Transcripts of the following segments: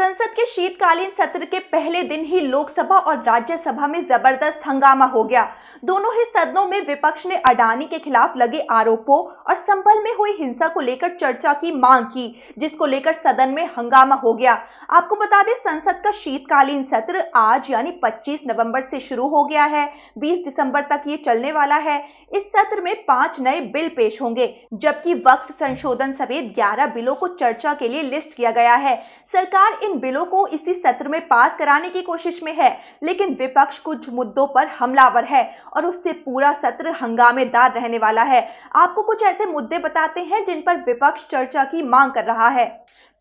संसद के शीतकालीन सत्र के पहले दिन ही लोकसभा और राज्यसभा में जबरदस्त हंगामा हो गया। दोनों ही सदनों में विपक्ष ने अडानी के खिलाफ लगे आरोपों और संभल में हुई हिंसा को लेकर चर्चा की मांग की, जिसको लेकर सदन में हंगामा हो गया। आपको बता दें, संसद का शीतकालीन सत्र आज यानी 25 नवंबर से शुरू हो गया है। 20 दिसंबर तक ये चलने वाला है। इस सत्र में 5 नए बिल पेश होंगे, जबकि वक्फ संशोधन समेत 11 बिलों को चर्चा के लिए लिस्ट किया गया है। सरकार इन बिलों को इसी सत्र में पास कराने की कोशिश में है, लेकिन विपक्ष कुछ मुद्दों पर हमलावर है और उससे पूरा सत्र हंगामेदार रहने वाला है। आपको कुछ ऐसे मुद्दे बताते हैं जिन पर विपक्ष चर्चा की मांग कर रहा है।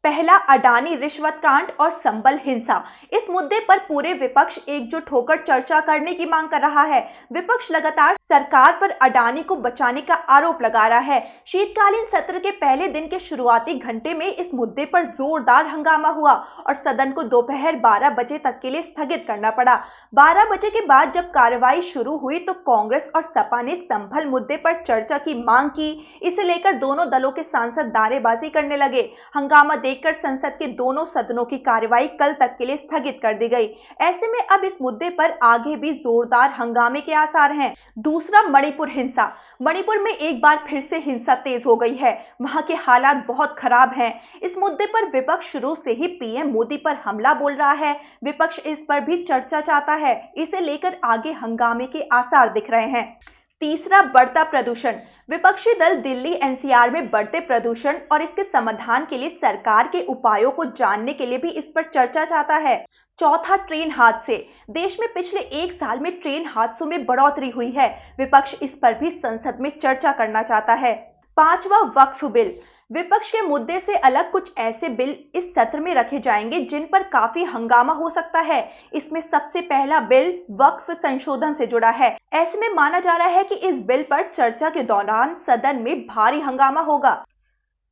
पहला, अडानी रिश्वत कांड और संबल हिंसा। इस मुद्दे पर पूरे विपक्ष एकजुट होकर चर्चा करने की मांग कर रहा है। विपक्ष लगातार सरकार पर अडानी को बचाने का आरोप लगा रहा है। शीतकालीन सत्र के पहले दिन के शुरुआती घंटे में इस मुद्दे पर जोरदार हंगामा हुआ और सदन को दोपहर 12 बजे तक के लिए स्थगित करना पड़ा। 12 बजे के बाद जब कार्रवाई शुरू हुई तो कांग्रेस और सपा ने संभल मुद्दे पर चर्चा की मांग की। इसे लेकर दोनों दलों के सांसद नारेबाजी करने लगे। हंगामा देखकर संसद के दोनों सदनों की कार्यवाही कल तक के लिए स्थगित कर दी गई। ऐसे में अब इस मुद्दे पर आगे भी जोरदार हंगामे के आसार हैं। दूसरा, मणिपुर हिंसा। मणिपुर में एक बार फिर से हिंसा तेज हो गई है। वहां के हालात बहुत खराब हैं। इस मुद्दे पर विपक्ष शुरू से ही पीएम मोदी पर हमला बोल रहा है। विपक्ष इस पर भी चर्चा चाहता है। इसे लेकर आगे हंगामे के आसार दिख रहे हैं। तीसरा, बढ़ता प्रदूषण। विपक्षी दल दिल्ली एनसीआर में बढ़ते प्रदूषण और इसके समाधान के लिए सरकार के उपायों को जानने के लिए भी इस पर चर्चा चाहता है। चौथा, ट्रेन हादसे। देश में पिछले 1 साल में ट्रेन हादसों में बढ़ोतरी हुई है। विपक्ष इस पर भी संसद में चर्चा करना चाहता है। पांचवा, वक्फ बिल। विपक्ष के मुद्दे से अलग कुछ ऐसे बिल इस सत्र में रखे जाएंगे जिन पर काफी हंगामा हो सकता है। इसमें सबसे पहला बिल वक्फ संशोधन से जुड़ा है। ऐसे में माना जा रहा है कि इस बिल पर चर्चा के दौरान सदन में भारी हंगामा होगा।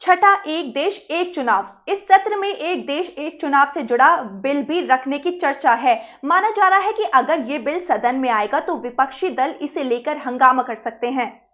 छठा, एक देश एक चुनाव। इस सत्र में एक देश एक चुनाव से जुड़ा बिल भी रखने की चर्चा है। माना जा रहा है कि अगर ये बिल सदन में आएगा तो विपक्षी दल इसे लेकर हंगामा कर सकते हैं।